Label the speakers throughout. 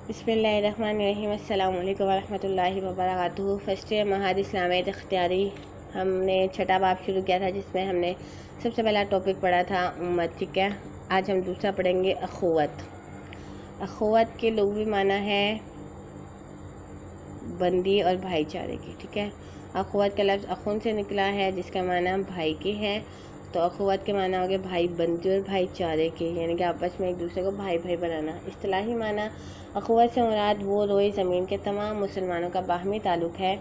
Speaker 1: بسم اللہ الرحمن الرحیم۔ السلام علیکم ورحمۃ اللہ وبرکاتہ۔ فرسٹ معہد اسلامیت اختیاری ہم نے چھٹا باب شروع کیا تھا، جس میں ہم نے سب سے پہلا ٹاپک پڑھا تھا امت، ٹھیک ہے۔ آج ہم دوسرا پڑھیں گے اخوت۔ اخوت کے لغوی معنی ہے بندی اور بھائی چارے کی، ٹھیک ہے۔ اخوت کا لفظ اخون سے نکلا ہے، جس کا معنی بھائی کے ہے، تو اخوت کے معنی ہو گئے بھائی بندی اور بھائی چارے کے، یعنی کہ آپس میں ایک دوسرے کو بھائی بھائی بنانا۔ اصطلاحی معنی اخوت سے مراد وہ روئے زمین کے تمام مسلمانوں کا باہمی تعلق ہے،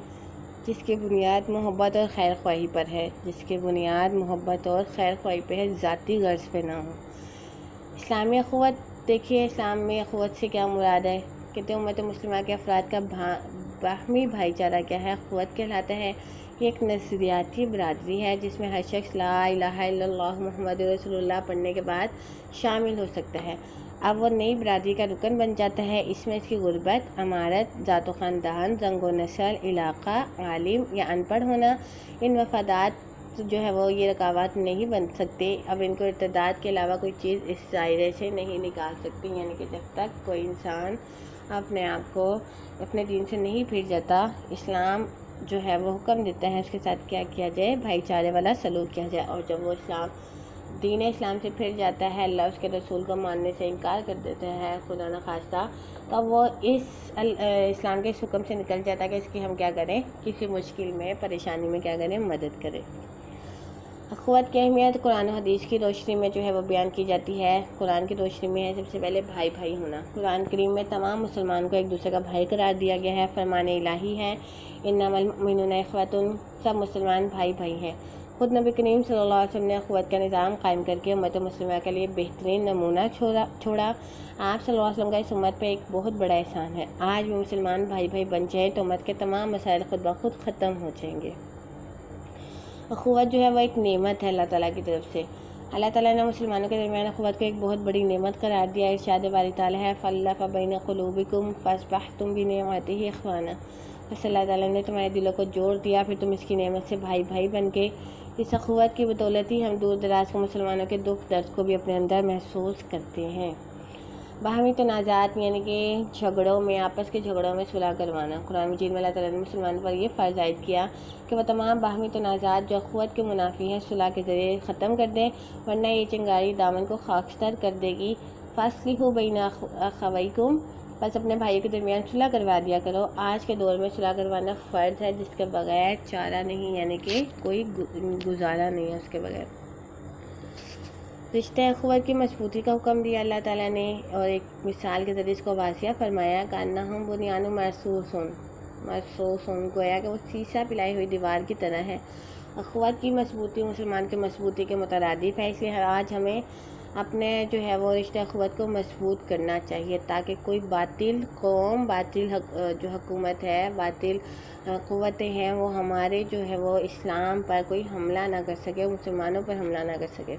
Speaker 1: جس کی بنیاد محبت اور خیر خواہی پر ہے، ذاتی غرض پہ نہ ہو۔ اسلامی اخوت دیکھیے، اسلام میں اخوت سے کیا مراد ہے؟ کہتے ہیں امت مسلمہ کے افراد کا باہمی بھائی چارہ کیا ہے؟ اخوت کہلاتا ہے۔ یہ ایک نظریاتی برادری ہے جس میں ہر شخص لا الہ الا اللہ محمد رسول اللہ پڑھنے کے بعد شامل ہو سکتا ہے۔ اب وہ نئی برادری کا رکن بن جاتا ہے۔ اس میں اس کی غربت، امارت، ذات و خاندان، رنگ و نسل، علاقہ، عالم یا ان پڑھ ہونا، ان مفادات جو ہے وہ یہ رکاوٹ نہیں بن سکتے۔ اب ان کو ارتداد کے علاوہ کوئی چیز اس دائرے سے نہیں نکال سکتی، یعنی کہ جب تک کوئی انسان اپنے آپ کو اپنے دین سے نہیں پھر جاتا، اسلام جو ہے وہ حکم دیتا ہے اس کے ساتھ کیا کیا جائے، بھائی چارے والا سلوک کیا جائے۔ اور جب وہ دین اسلام سے پھر جاتا ہے، اللہ اس کے رسول کو ماننے سے انکار کر دیتا ہے خدا نخواستہ، تب وہ اس اسلام کے اس حکم سے نکل جاتا ہے کہ اس کی ہم کیا کریں، کسی مشکل میں پریشانی میں کیا کریں، مدد کریں۔ اخوت کی اہمیت قرآن و حدیث کی روشنی میں جو ہے وہ بیان کی جاتی ہے۔ قرآن کی روشنی میں ہے سب سے پہلے بھائی بھائی ہونا۔ قرآن کریم میں تمام مسلمانوں کو ایک دوسرے کا بھائی قرار دیا گیا ہے۔ فرمان الہی ہے انما المؤمنون اخوۃ، سب مسلمان بھائی بھائی ہیں۔ خود نبی کریم صلی اللہ علیہ وسلم نے اخوت کا نظام قائم کر کے امت مسلمہ کے لیے بہترین نمونہ چھوڑا۔ آپ صلی اللہ علیہ وسلم کا اس امت پہ ایک بہت بڑا احسان ہے۔ آج بھی مسلمان بھائی بھائی بن جائیں تو امت کے تمام مسائل خود بخود ختم ہو جائیں گے۔ اخوت جو ہے وہ ایک نعمت ہے اللہ تعالیٰ کی طرف سے۔ اللہ تعالیٰ نے مسلمانوں کے درمیان اخوت کو ایک بہت بڑی نعمت قرار دیا۔ ارشاد باری تعالیٰ ہے فَأَلَّفَ بَيْنَ قُلُوبِكُمْ فَأَصْبَحْتُمْ بِنِعْمَتِهِ إِخْوَانًا، بس اللہ تعالیٰ نے تمہارے دلوں کو جوڑ دیا، پھر تم اس کی نعمت سے بھائی بھائی بن گئے۔ اس اخوت کی بدولت ہی ہم دور دراز کے مسلمانوں کے دکھ درد کو بھی اپنے اندر محسوس کرتے ہیں۔ باہمی تنازعات یعنی کہ جھگڑوں میں، آپس کے جھگڑوں میں صلح کروانا۔ قرآن مجید میں اللہ تعالیٰ نے مسلمانوں پر یہ فرض عائد کیا کہ وہ تمام باہمی تنازعات جو اخوت کے منافی ہیں صلح کے ذریعے ختم کر دیں، ورنہ یہ چنگاری دامن کو خاکستر کر دے گی۔ فَأَصْلِحُوا بَيْنَ أَخَوَيْكُمْ، بس اپنے بھائیوں کے درمیان صلح کروا دیا کرو۔ آج کے دور میں صلح کروانا فرض ہے، جس کے بغیر چارہ نہیں، یعنی کہ کوئی گزارا نہیں ہے اس کے بغیر۔ رشتہ اخوت کی مضبوطی کا حکم دیا اللہ تعالیٰ نے، اور ایک مثال کے ذریعے اس کو واضح فرمایا کأنہم بنیان مرصوص، گویا کہ وہ سیسہ پلائی ہوئی دیوار کی طرح ہے۔ اخوت کی مضبوطی مسلمان کی مضبوطی کے مترادف ہے، اس لیے آج ہمیں اپنے جو ہے وہ رشتہ اخوت کو مضبوط کرنا چاہیے، تاکہ کوئی باطل قوم، باطل جو حکومت ہے، باطل قوتیں ہیں، وہ ہمارے جو ہے وہ اسلام پر کوئی حملہ نہ کر سکے، مسلمانوں پر حملہ نہ کر سکے۔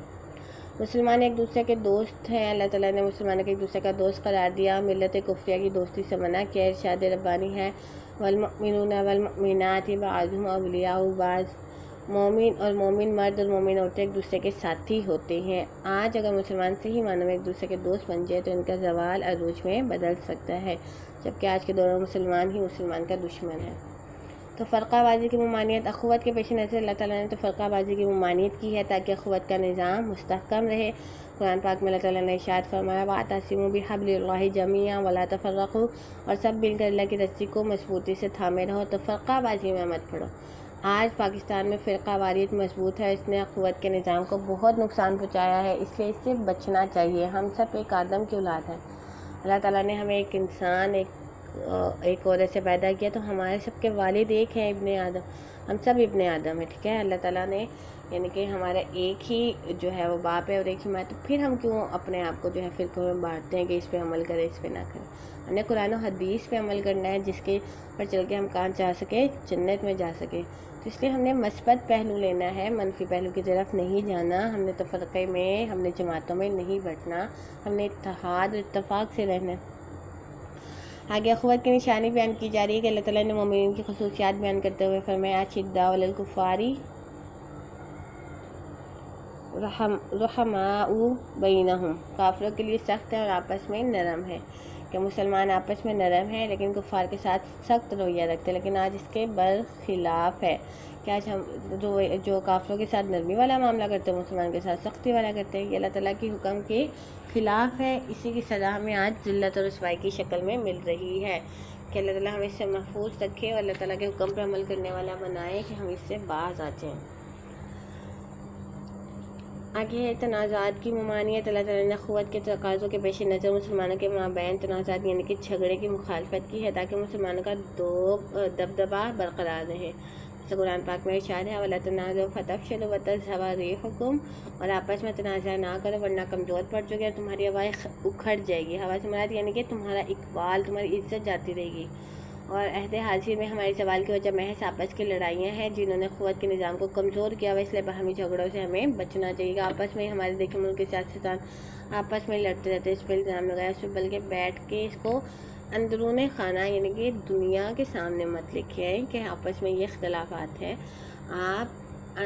Speaker 1: مسلمان ایک دوسرے کے دوست ہیں، اللہ تعالیٰ نے مسلمانوں کو ایک دوسرے کا دوست قرار دیا، ملت کفریہ کی دوستی سے منع کیا۔ ارشاد ربانی ہے والمؤمنون والمؤمنات بعضهم اولیاء بعض، مومن اور مومن مرد اور مومن عورتیں ایک دوسرے کے ساتھی ہوتے ہیں۔ آج اگر مسلمان صحیح معنوں میں ایک دوسرے کے دوست بن جائے تو ان کا زوال عروج میں بدل سکتا ہے، جبکہ آج کے دور میں مسلمان ہی مسلمان کا دشمن ہے۔ تو فرقہ بازی کی ممانعت، اخوت کے پیش نظر اللہ تعالیٰ نے تو فرقہ بازی کی ممانعت کی ہے تاکہ اخوت کا نظام مستحکم رہے۔ قرآن پاک میں اللہ تعالیٰ نے ارشاد فرمایا وَاعْتَصِمُوا بِحَبْلِ اللَّهِ جَمِيعًا وَلَا تَفَرَّقُوا، اور سب مل کر اللہ کی رسی کو مضبوطی سے تھامے رہو، تو فرقہ بازی میں مت پڑو۔ آج پاکستان میں فرقہ واریت مضبوط ہے، اس نے اخوت کے نظام کو بہت نقصان پہنچایا ہے، اس لیے اس سے بچنا چاہیے۔ ہم سب ایک آدم کی اولاد ہے، اللہ تعالیٰ نے ہمیں ایک انسان، ایک عورت سے پیدا کیا، تو ہمارے سب کے والد ایک ہیں، ابن آدم، ہم سب ابن آدم ہیں، ٹھیک ہے۔ اللہ تعالیٰ نے یعنی کہ ہمارا ایک ہی جو ہے وہ باپ ہے اور ایک ہی ماں، تو پھر ہم کیوں اپنے آپ کو جو ہے فرقوں میں بانٹتے ہیں کہ اس پہ عمل کرے، اس پہ نہ کرے۔ ہم نے قرآن و حدیث پہ عمل کرنا ہے، جس کے پر چل کے ہم کہاں جا سکے، جنت میں جا سکے۔ تو اس لیے ہم نے مثبت پہلو لینا ہے، منفی پہلو کی طرف نہیں جانا۔ ہم نے تفرقے میں، ہم نے جماعتوں میں نہیں بٹنا، ہم نے اتحاد اور اتفاق سے رہنا ہے۔ آگے اخوت کی نشانی بیان کی جا رہی ہے کہ اللہ تعالیٰ نے مومنین کی خصوصیات بیان کرتے ہوئے فرمایا اشداء علی الکفار رحماء بینہم، کافروں کے لیے سخت ہے اور آپس میں نرم ہے۔ کہ مسلمان آپس میں نرم ہیں لیکن کفار کے ساتھ سخت رویہ رکھتے ہیں، لیکن آج اس کے برخلاف ہے کہ آج ہم جو کافروں کے ساتھ نرمی والا معاملہ کرتے ہیں مسلمان کے ساتھ سختی والا کرتے ہیں۔ یہ اللہ تعالیٰ کی حکم کے خلاف ہے، اسی کی سزا ہمیں آج ذلت اور رسوائی کی شکل میں مل رہی ہے کہ اللہ تعالیٰ ہمیں اس سے محفوظ رکھے اور اللہ تعالیٰ کے حکم پر عمل کرنے والا بنائے کہ ہم اس سے باز آ جائیں۔ آگے ہے تنازعات کی ممانعت۔ اللہ تعالیٰ نے قوت کے تقاضوں کے پیش نظر مسلمانوں کے مابین تنازعات یعنی کہ جھگڑے کی مخالفت کی ہے تاکہ مسلمانوں کا دبدبہ برقرار رہے۔ جیسے قرآن پاک میں ارشاد ہے وَلَا تَنَازَعُوا فَتَفْشَلُوا وَتَذْهَبَ رِيحُكُمْ، اور آپس میں تنازع نہ کرو ورنہ کمزور پڑ جاؤ گے اور تمہاری ہوا اکھڑ جائے گی۔ ہوا سے مراد یعنی کہ تمہارا اقبال، تمہاری عزت جاتی رہے گی۔ اور عہد حاضر میں ہمارے زوال کی وجہ محض آپس کی لڑائیاں ہیں جنہوں نے قوت کے نظام کو کمزور کیا ہوا، اس لیے باہمی جھگڑوں سے ہمیں بچنا چاہیے گا۔ آپس میں ہمارے دیکھیں ملک کے سیاستدان آپس میں لڑتے رہتے، اس پہ الزام لگایا اس پہ، بلکہ بیٹھ کے اس کو اندرون خانہ یعنی کہ دنیا کے سامنے مت لکھیں کہ آپس میں یہ اختلافات ہیں، آپ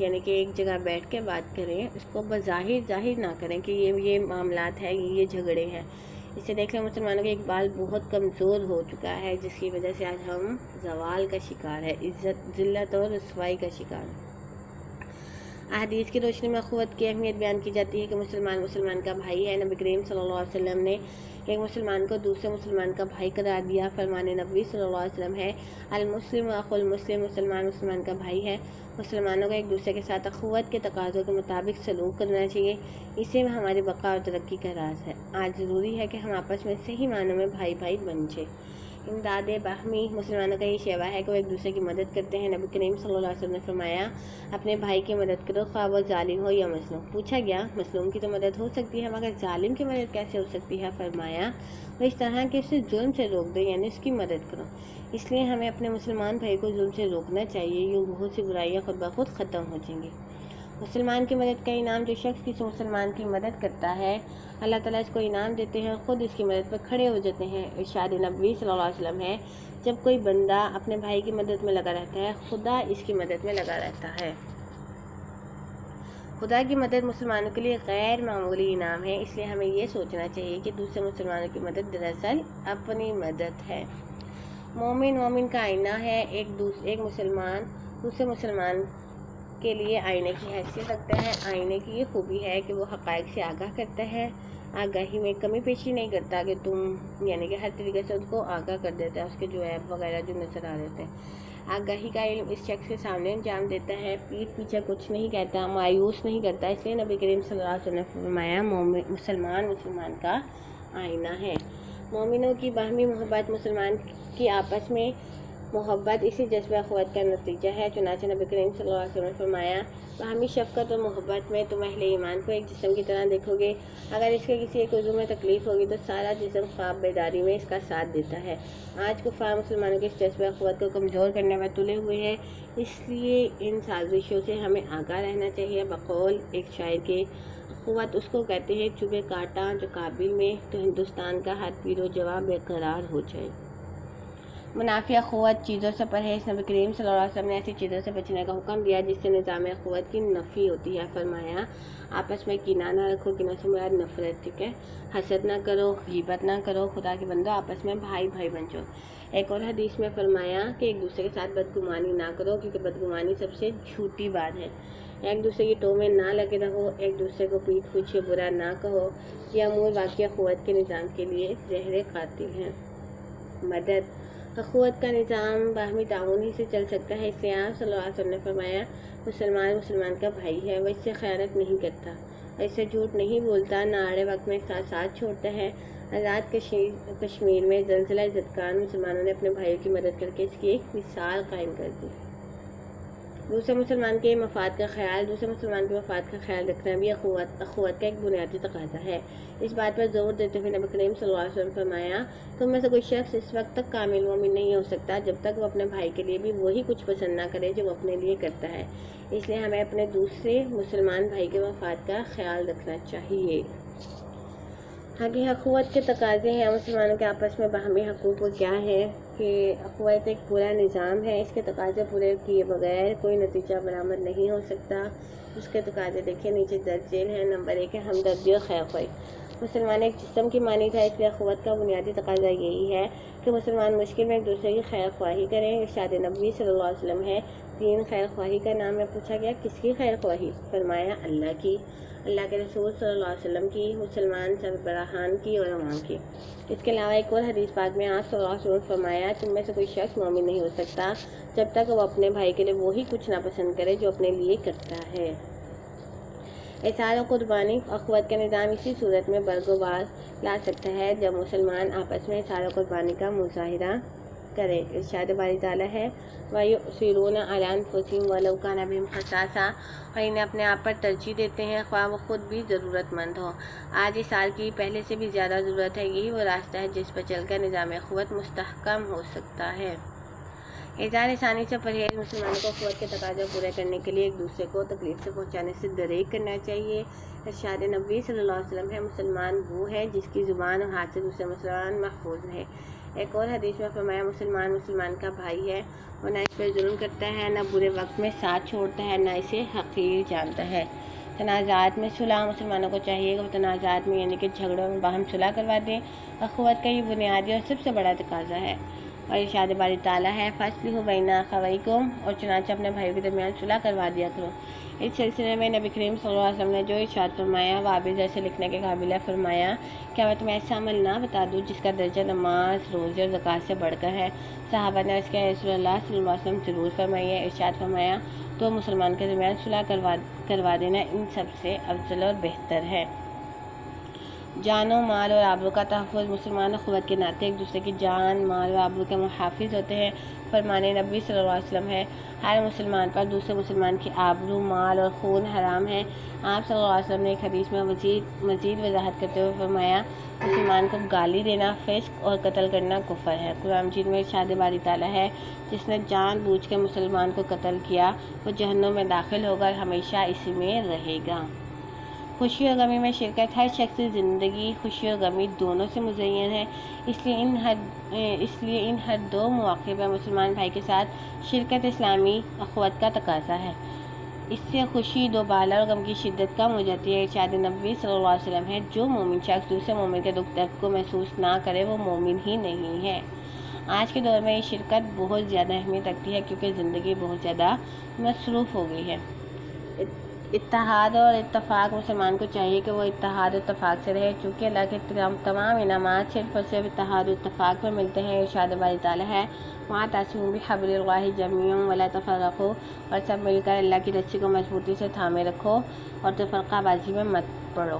Speaker 1: یعنی کہ ایک جگہ بیٹھ کے بات کریں، اس کو ظاہر نہ کریں کہ یہ معاملات ہیں، یہ جھگڑے ہیں۔ اس سے دیکھ لیں مسلمانوں کا اقبال بہت کمزور ہو چکا ہے جس کی وجہ سے آج ہم زوال کا شکار ہے، ذلت اور رسوائی کا شکار ہے۔ احادیث کی روشنی میں اخوت کی اہمیت بیان کی جاتی ہے کہ مسلمان کا بھائی ہے۔ نبی کریم صلی اللہ علیہ وسلم نے ایک مسلمان کو دوسرے مسلمان کا بھائی قرار دیا۔ فرمان نبی صلی اللہ علیہ وسلم ہے المسلم اخو المسلم، مسلمان کا بھائی ہے۔ مسلمانوں کو ایک دوسرے کے ساتھ اخوت کے تقاضوں کے مطابق سلوک کرنا چاہیے، اسی میں ہماری بقا اور ترقی کا راز ہے۔ آج ضروری ہے کہ ہم آپس میں صحیح معنوں میں بھائی بن جائیں۔ امداد باہمی، مسلمانوں کا یہ شیوا ہے کہ وہ ایک دوسرے کی مدد کرتے ہیں۔ نبی کریم صلی اللہ علیہ وسلم نے فرمایا اپنے بھائی کی مدد کرو خواہ وہ ظالم ہو یا مظلوم۔ پوچھا گیا مظلوم کی تو مدد ہو سکتی ہے مگر ظالم کی مدد کیسے ہو سکتی ہے؟ فرمایا وہ اس طرح کہ اسے ظلم سے روک دو یعنی اس کی مدد کرو۔ اس لیے ہمیں اپنے مسلمان بھائی کو ظلم سے روکنا چاہیے، یوں بہت سی برائیاں خود بخود ختم ہو جائیں گی۔ مسلمان کی مدد کا انعام، جو شخص کسی مسلمان کی مدد کرتا ہے اللہ تعالیٰ اس کو انعام دیتے ہیں، خود اس کی مدد پر کھڑے ہو جاتے ہیں۔ ارشاد نبی صلی اللہ علیہ وسلم ہے جب کوئی بندہ اپنے بھائی کی مدد میں لگا رہتا ہے خدا اس کی مدد میں لگا رہتا ہے۔ خدا کی مدد مسلمانوں کے لیے غیر معمولی انعام ہے، اس لیے ہمیں یہ سوچنا چاہیے کہ دوسرے مسلمانوں کی مدد دراصل اپنی مدد ہے۔ مومن کا آئینہ ہے، ایک مسلمان دوسرے مسلمان کے لیے آئینے کی حیثیت رکھتا ہے۔ آئینے کی یہ خوبی ہے کہ وہ حقائق سے آگاہ کرتا ہے، آگاہی میں کمی پیشی نہیں کرتا کہ تم یعنی کہ ہر طریقے سے اس کو آگاہ کر دیتا ہے، اس کے جو عیب وغیرہ جو نظر آ رہے ہیں۔ آگاہی کا علم اس شخص کے سامنے انجام دیتا ہے، پیٹھ پیچھے کچھ نہیں کہتا، مایوس نہیں کرتا۔ اس لیے نبی کریم صلی اللہ علیہ وسلم نے فرمایا مسلمان کا آئینہ ہے۔ مومنوں کی باہمی محبت، مسلمان کی آپس میں محبت اسی جذبہ اخوت کا نتیجہ ہے۔ چنانچہ نبی کریم صلی اللہ علیہ وسلم نے فرمایا باہمی شفقت اور محبت میں تم اہل ایمان کو ایک جسم کی طرح دیکھو گے، اگر اس کے کسی ایک عضو میں تکلیف ہوگی تو سارا جسم خواب بیداری میں اس کا ساتھ دیتا ہے۔ آج کفار مسلمانوں کے اس جذبہ اخوت کو کمزور کرنے میں تلے ہوئے ہیں، اس لیے ان سازشوں سے ہمیں آگاہ رہنا چاہیے۔ بقول ایک شاعر کے اخوت اس کو کہتے ہیں چبھے کانٹا جو کابل میں تو ہندوستان کا ہر پیر و جواں بے قرار ہو جائے۔ منافی اخوت، چیزوں سے پرہیز۔ نبی کریم صلی اللہ علیہ وسلم نے ایسی چیزوں سے بچنے کا حکم دیا جس سے نظام اخوت کی نفی ہوتی ہے۔ فرمایا آپس میں کینہ نہ رکھو، کینہ سے مراد نفرت، ٹھیک ہے، حسد نہ کرو، غیبت نہ کرو، خدا کے بندو آپس میں بھائی بن جاؤ۔ ایک اور حدیث میں فرمایا کہ ایک دوسرے کے ساتھ بدگمانی نہ کرو کیونکہ بدگمانی سب سے جھوٹی بات ہے۔ ایک دوسرے کی ٹو میں نہ لگے رہو، ایک دوسرے کو پیٹھ پیچھے برا نہ کہو، یہ امور واقعی اخوت کے نظام کے لیے زہر قاتل ہیں۔ مدد، اخوت کا نظام باہمی تعاون ہی سے چل سکتا ہے، اس لیے آپ صلی اللہ علیہ وسلم نے فرمایا مسلمان کا بھائی ہے، وہ اس سے خیانت نہیں کرتا، اس سے جھوٹ نہیں بولتا، نہ آڑے وقت میں ساتھ چھوڑتا ہے۔ آزاد کشمیر میں زلزلہ زدگان مسلمانوں نے اپنے بھائیوں کی مدد کر کے اس کی ایک مثال قائم کر دی۔ دوسرے مسلمان کے مفاد کا خیال رکھنا بھی اخوت کا ایک بنیادی تقاضا ہے۔ اس بات پر زور دیتے ہوئے نبی کریم صلی اللہ علیہ وسلم نے فرمایا تم میں سے کوئی شخص اس وقت تک کامل مومن نہیں ہو سکتا جب تک وہ اپنے بھائی کے لیے بھی وہی کچھ پسند نہ کرے جو وہ اپنے لیے کرتا ہے۔ اس لیے ہمیں اپنے دوسرے مسلمان بھائی کے مفاد کا خیال رکھنا چاہیے۔ آگے اخوت کے تقاضے ہیں، مسلمانوں کے آپس میں باہمی حقوق کیا ہے کہ اخوت ایک پورا نظام ہے، اس کے تقاضے پورے کیے بغیر کوئی نتیجہ برآمد نہیں ہو سکتا۔ اس کے تقاضے دیکھیں نیچے درج ذیل ہیں۔ نمبر 1 ہے ہمدردی اور خیر خواہی۔ مسلمان ایک جسم کی مانی تھا، اس لیے اخوت کا بنیادی تقاضا یہی ہے کہ مسلمان مشکل میں ایک دوسرے کی خیر خواہی کریں۔ ارشاد نبوی صلی اللہ علیہ وسلم ہے، تین خیر خواہی کا نام میں پوچھا گیا کس کی خیر خواہی؟ فرمایا اللہ کی، اللہ کے رسول صلی اللہ علیہ وسلم کی، مسلمان سربراہان کی اور عوام کی۔ اس کے علاوہ ایک اور حدیث پاک میں آپ صلی اللہ علیہ وسلم فرمایا، تم میں سے کوئی شخص مومن نہیں ہو سکتا جب تک وہ اپنے بھائی کے لیے وہی کچھ ناپسند کرے جو اپنے لیے کرتا ہے۔ احسان و قربانی اخوت کا نظام اسی صورت میں برگزار لا سکتا ہے جب مسلمان آپس میں احسان و قربانی کا مظاہرہ کرے۔ ارشاد باری تعالیٰ ہے، وَيُؤْثِرُونَ عَلَىٰ أَنفُسِهِمْ وَلَوْ كَانَ بِهِمْ خَصَاصَةٌ، اور انہیں اپنے آپ پر ترجیح دیتے ہیں خواہ وہ خود بھی ضرورت مند ہو۔ آج اس سال کی پہلے سے بھی زیادہ ضرورت ہے، یہی وہ راستہ ہے جس پر چل کر نظام اخوت مستحکم ہو سکتا ہے۔ اظہار ثانی سے پرہیز مسلمانوں کو اخوت کے تقاضے پورے کرنے کے لیے ایک دوسرے کو تکلیف سے پہنچانے سے گریز کرنا چاہیے۔ ارشاد نبوی صلی اللہ علیہ وسلم ہے، مسلمان وہ ہے جس کی زبان اور ہاتھ سے دوسرے مسلمان محفوظ رہے۔ ایک اور حدیث میں فرمایا، مسلمان مسلمان کا بھائی ہے، وہ نہ اس پر ظلم کرتا ہے، نہ برے وقت میں ساتھ چھوڑتا ہے، نہ اسے حقیر جانتا ہے۔ تنازعات میں صلح، مسلمانوں کو چاہیے کہ وہ تنازعات میں یعنی کہ جھگڑوں میں باہم صلح کروا دیں، اخوت کا یہ بنیادی اور سب سے بڑا تقاضا ہے۔ اور ارشاد باری تعالیٰ ہے، فَأَصْلِحُوا بَيْنَ أَخَوَيْكُمْ، اور چنانچہ اپنے بھائیوں کے درمیان صلح کروا دیا کرو۔ اس سلسلے میں نبی کریم صلی اللہ علیہ وسلم نے جو ارشاد فرمایا وہ آب زر سے لکھنے کے قابل ہے۔ فرمایا، کیا میں تمہیں ایسا عمل نہ بتا دوں جس کا درجہ نماز، روزے اور زکوٰۃ سے بڑھ کر ہے؟ صحابہ نے عرض کیا، رسول اللہ صلی اللہ علیہ وسلم ضرور فرمائیے۔ ارشاد فرمایا، تو مسلمان کے درمیان صلح کروا دینا ان سب سے افضل اور بہتر ہے۔ جان و مال اور آبرو کا تحفظ، مسلمان اخوت کے ناطے ایک دوسرے کی جان، مال اور آبرو کے محافظ ہوتے ہیں۔ فرمان نبی صلی اللہ علیہ وسلم ہے، ہر مسلمان پر دوسرے مسلمان کی آبرو، مال اور خون حرام ہے۔ آپ صلی اللہ علیہ وسلم نے ایک حدیث میں مزید وضاحت کرتے ہوئے فرمایا، مسلمان کو گالی دینا فسق اور قتل کرنا کفر ہے۔ قرآن مجید میں ارشاد باری تعالیٰ ہے، جس نے جان بوجھ کے مسلمان کو قتل کیا وہ جہنم میں داخل ہوگا اور ہمیشہ اسی میں رہے گا۔ خوشی اور غمی میں شرکت، ہر شخص کی زندگی خوشی اور غمی دونوں سے مزین ہے، اس لیے ان ہر دو مواقع پر مسلمان بھائی کے ساتھ شرکت اسلامی اخوت کا تقاضا ہے۔ اس سے خوشی دو بالا اور غم کی شدت کم ہو جاتی ہے۔ ارشاد نبوی صلی اللہ علیہ وسلم ہے، جو مومن شخص دوسرے مومن کے دکھ درد کو محسوس نہ کرے وہ مومن ہی نہیں ہے۔ آج کے دور میں یہ شرکت بہت زیادہ اہمیت رکھتی ہے کیونکہ زندگی بہت زیادہ مصروف ہو گئی ہے۔ اتحاد اور اتفاق، مسلمان کو چاہیے کہ وہ اتحاد اور اتفاق سے رہے، چونکہ اللہ کے تمام انعامات صرف اور صرف اتحاد و اتفاق پر ملتے ہیں۔ ارشاد باری تعالیٰ ہے، وَاعْتَصِمُوا بِحَبْلِ اللَّهِ جَمِيعًا وَلَا تَفَرَّقُوا، اور سب مل کر اللہ کی رسی کو مضبوطی سے تھامے رکھو اور تفرقہ بازی میں مت پڑو۔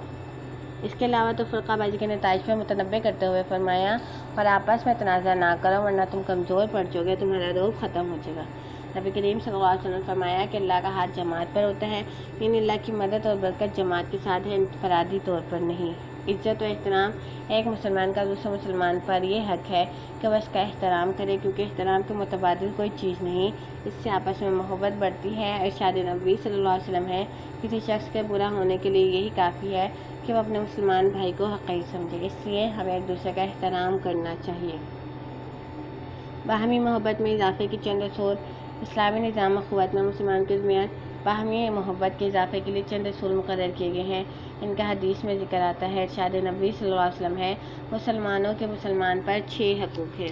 Speaker 1: اس کے علاوہ تفرقہ بازی کے نتائج پر متنبع کرتے ہوئے فرمایا، اور آپس میں تنازع نہ کرو ورنہ تم کمزور پڑ جاؤ گے، تمہارا روب ختم ہو جائے گا۔ نبی کریم صلی اللہ علیہ وسلم نے فرمایا کہ اللہ کا ہاتھ جماعت پر ہوتا ہے، یعنی اللہ کی مدد اور برکت جماعت کے ساتھ ہے، انفرادی طور پر نہیں۔ عزت و احترام، ایک مسلمان کا دوسرے مسلمان پر یہ حق ہے کہ وہ اس کا احترام کرے، کیونکہ احترام کے متبادل کوئی چیز نہیں، اس سے آپس میں محبت بڑھتی ہے۔ ارشاد نبوی صلی اللہ علیہ وسلم ہے، کسی شخص کے برا ہونے کے لیے یہی کافی ہے کہ وہ اپنے مسلمان بھائی کو حقیر سمجھے، اس لیے ہمیں ایک دوسرے کا احترام کرنا چاہیے۔ باہمی محبت میں اضافے کی چند اصول، اسلامی نظام اخوت میں مسلمان کے درمیان باہمی محبت کے اضافے کے لیے چند اصول مقرر کیے گئے ہیں، ان کا حدیث میں ذکر آتا ہے۔ ارشاد نبوی صلی اللہ علیہ وسلم ہے، مسلمانوں کے مسلمان پر 6 حقوق ہیں۔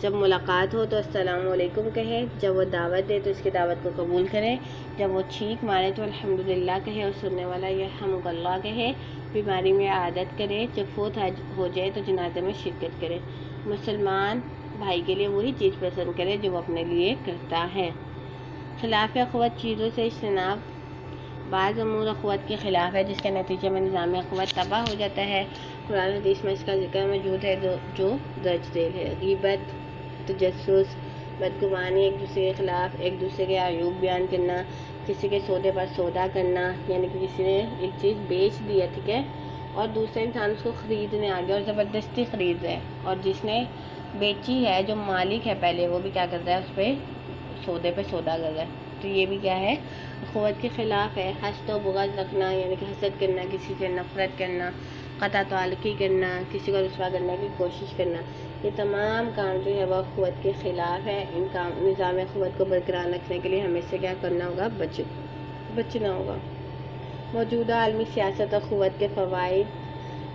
Speaker 1: جب ملاقات ہو تو السلام علیکم کہے، جب وہ دعوت دے تو اس کی دعوت کو قبول کرے، جب وہ چھینک مارے تو الحمدللہ کہے اور سننے والا یرحمک اللہ کہے، بیماری میں عادت کرے، جب فوت ہو جائے تو جنازے میں شرکت کرے، مسلمان بھائی کے لیے وہی چیز پسند کرے جو وہ اپنے لیے کرتا ہے۔ خلاف اخوت چیزوں سے اجتناب، بعض امور اخوت کے خلاف ہے جس کے نتیجے میں نظام اخوت تباہ ہو جاتا ہے۔ قرآن حدیث میں اس کا ذکر موجود ہے جو درج ذیل ہے۔ غیبت، تجسس، بدگمانی، ایک دوسرے کے خلاف ایک دوسرے کے عیوب بیان کرنا، کسی کے سودے پر سودا کرنا، یعنی کہ کسی نے ایک چیز بیچ دی ہے، ٹھیک ہے، اور دوسرے انسان اس کو خریدنے آ گیا اور زبردستی خرید رہا ہے، اور جس نے بیچی ہے جو مالک ہے پہلے وہ بھی کیا کرتا ہے، اس پہ سودے پہ سودا کر رہا ہے، تو یہ بھی کیا ہے، اخوت کے خلاف ہے۔ حسد و بغض رکھنا، یعنی کہ حسد کرنا، کسی سے نفرت کرنا، قطع تعلقی کرنا، کسی کو رسوا کرنے کی کوشش کرنا، یہ تمام کام جو ہے وہ اخوت کے خلاف ہے۔ ان کام نظام اخوت کو برقرار رکھنے کے لیے ہمیں اس سے کیا کرنا ہوگا، بچنا ہوگا۔ موجودہ عالمی سیاست اخوت کے فوائد،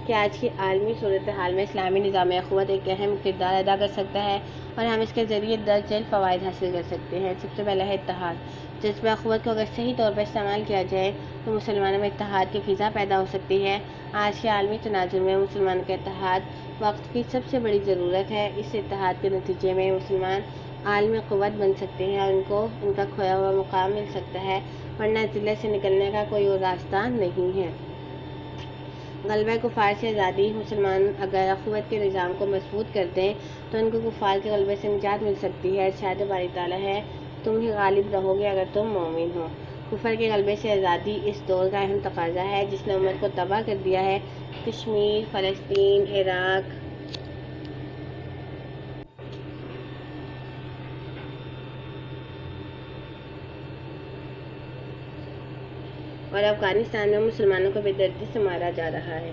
Speaker 1: کہ آج کی عالمی صورتحال میں اسلامی نظام اخوت ایک اہم کردار ادا کر سکتا ہے اور ہم اس کے ذریعے درج ذیل فوائد حاصل کر سکتے ہیں۔ سب سے پہلا ہے اتحاد۔ جذبہ اخوت کو اگر صحیح طور پر استعمال کیا جائے تو مسلمانوں میں اتحاد کی فضا پیدا ہو سکتی ہے۔ آج کے عالمی تناظر میں مسلمانوں کا اتحاد وقت کی سب سے بڑی ضرورت ہے۔ اس اتحاد کے نتیجے میں مسلمان عالمی قوت بن سکتے ہیں اور ان کو ان کا کھویا ہوا مقام مل سکتا ہے، ورنہ ذلت سے نکلنے کا کوئی اور راستہ نہیں ہے۔ غلبہ کفار سے آزادی۔ مسلمان اگر اخوت کے نظام کو مضبوط کر دیں تو ان کو کفار کے غلبے سے نجات مل سکتی ہے۔ ارشاد باری تعالیٰ ہے، تم ہی غالب رہو گے اگر تم مومن ہو۔ کفر کے غلبے سے آزادی اس دور کا اہم تقاضا ہے جس نے امت کو تباہ کر دیا ہے۔ کشمیر، فلسطین، عراق اور افغانستان میں مسلمانوں کو بے دردی سے مارا جا رہا ہے۔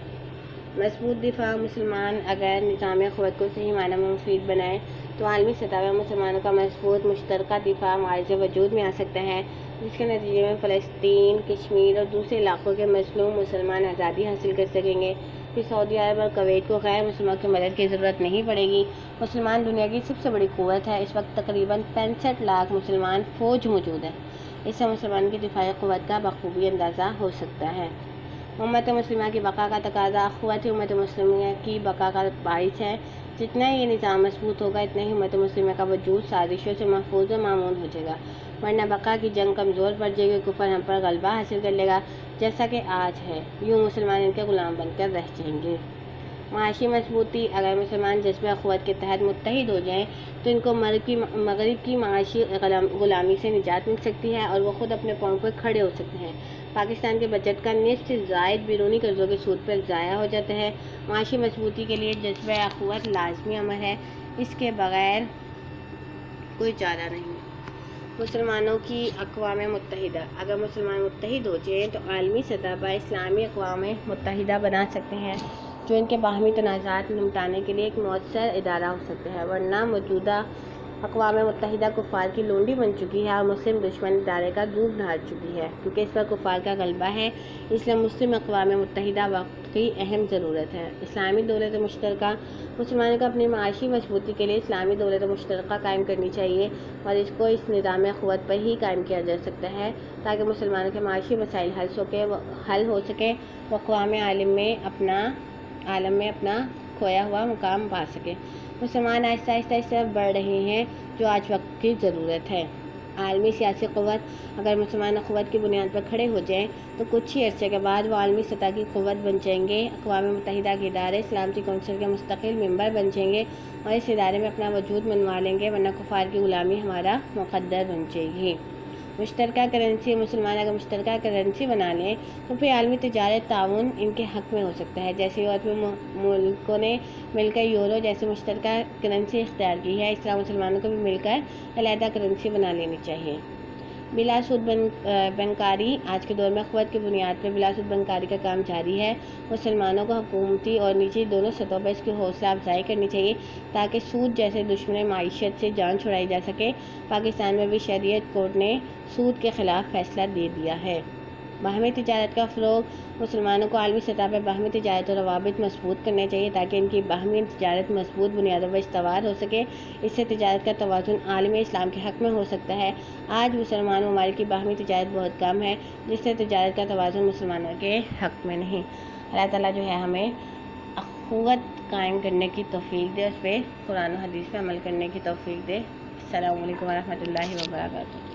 Speaker 1: مضبوط دفاع۔ مسلمان اگر نظام اخوت کو صحیح معنی میں مفید بنائے تو عالمی سطح پر مسلمانوں کا مضبوط مشترکہ دفاع معاذ وجود میں آ سکتا ہے، جس کے نتیجے میں فلسطین، کشمیر اور دوسرے علاقوں کے مظلوم مسلمان آزادی حاصل کر سکیں گے۔ پھر سعودی عرب اور کویت کو غیر مسلموں کی مدد کی ضرورت نہیں پڑے گی۔ مسلمان دنیا کی سب سے بڑی قوت ہے۔ اس وقت تقریباً 65 لاکھ مسلمان فوج موجود ہے۔ اس سے مسلمانوں کی دفاعی قوت کا بخوبی اندازہ ہو سکتا ہے۔ امت مسلمہ کی بقا کا تقاضا۔ اخوت ہی امت مسلمہ کی بقا کا باعث ہے۔ جتنا یہ نظام مضبوط ہوگا اتنا ہی امت مسلمہ کا وجود سازشوں سے محفوظ و مامون ہو جائے گا، ورنہ بقا کی جنگ کمزور پڑ جائے گی، کفر ہم پر غلبہ حاصل کر لے گا جیسا کہ آج ہے، یوں مسلمان ان کے غلام بن کر رہ جائیں گے۔ معاشی مضبوطی۔ اگر مسلمان جذبہ اخوت کے تحت متحد ہو جائیں تو ان کو مغرب کی معاشی غلامی سے نجات مل سکتی ہے اور وہ خود اپنے پاؤں پر کھڑے ہو سکتے ہیں۔ پاکستان کے بجٹ کا نصف سے زائد بیرونی قرضوں کے سود پر ضائع ہو جاتا ہے۔ معاشی مضبوطی کے لیے جذبہ اخوت لازمی امر ہے، اس کے بغیر کوئی چارہ نہیں۔ مسلمانوں کی اقوام متحدہ۔ اگر مسلمان متحد ہو جائیں تو عالمی سطح پر اسلامی اقوام متحدہ بنا سکتے ہیں جو ان کے باہمی تنازعات نمٹانے کے لیے ایک مؤثر ادارہ ہو سکتا ہے، ورنہ موجودہ اقوام متحدہ کفار کی لونڈی بن چکی ہے اور مسلم دشمن ادارے کا دودھ ڈھال چکی ہے۔ کیونکہ اس پر کفار کا غلبہ ہے، اس لیے مسلم اقوام متحدہ وقت کی اہم ضرورت ہے۔ اسلامی دولت مشترکہ۔ مسلمانوں کو اپنی معاشی مضبوطی کے لیے اسلامی دولت مشترکہ قائم کرنی چاہیے اور اس کو اس نظام اخوت پر ہی قائم کیا جا سکتا ہے تاکہ مسلمانوں کے معاشی مسائل حل ہو سکیں، وہ اقوام عالم میں اپنا کھویا ہوا مقام پا سکیں۔ مسلمان آہستہ آہستہ اس طرف بڑھ رہے ہیں جو آج وقت کی ضرورت ہے۔ عالمی سیاسی قوت۔ اگر مسلمان اخوت کی بنیاد پر کھڑے ہو جائیں تو کچھ ہی عرصے کے بعد وہ عالمی سطح کی قوت بن جائیں گے۔ اقوام متحدہ کے ادارے سلامتی کونسل کے مستقل ممبر بن جائیں گے اور اس ادارے میں اپنا وجود منوا لیں گے، ورنہ کفار کی غلامی ہمارا مقدر بن جائے گی۔ مشترکہ کرنسی۔ مسلمان اگر مشترکہ کرنسی بنا لیں تو پھر عالمی تجارت تعاون ان کے حق میں ہو سکتا ہے۔ جیسے یورپی ملکوں نے مل کر یورو جیسے مشترکہ کرنسی اختیار کی ہے، اس طرح مسلمانوں کو بھی مل کر علیحدہ کرنسی بنا لینی چاہیے۔ بلا سود بنکاری۔ آج کے دور میں اخوت کی بنیاد پر بلا سود بنکاری کا کام جاری ہے۔ مسلمانوں کو حکومتی اور نجی دونوں سطحوں پر اس کی حوصلہ افزائی کرنی چاہیے تاکہ سود جیسے دشمن معیشت سے جان چھڑائی جا سکے۔ پاکستان میں بھی شریعت کورٹ نے سود کے خلاف فیصلہ دے دیا ہے۔ باہمی تجارت کا فروغ۔ مسلمانوں کو عالمی سطح پر باہمی تجارت اور روابط مضبوط کرنے چاہیے تاکہ ان کی باہمی تجارت مضبوط بنیادوں پر استوار ہو سکے۔ اس سے تجارت کا توازن عالم اسلام کے حق میں ہو سکتا ہے۔ آج مسلمان ممالک کی باہمی تجارت بہت کم ہے، جس سے تجارت کا توازن مسلمانوں کے حق میں نہیں۔ اللہ تعالیٰ جو ہے ہمیں اخوت قائم کرنے کی توفیق دے، اس پہ قرآن و حدیث پہ عمل کرنے کی توفیق دے۔ السلام علیکم ورحمۃ اللہ وبرکاتہ۔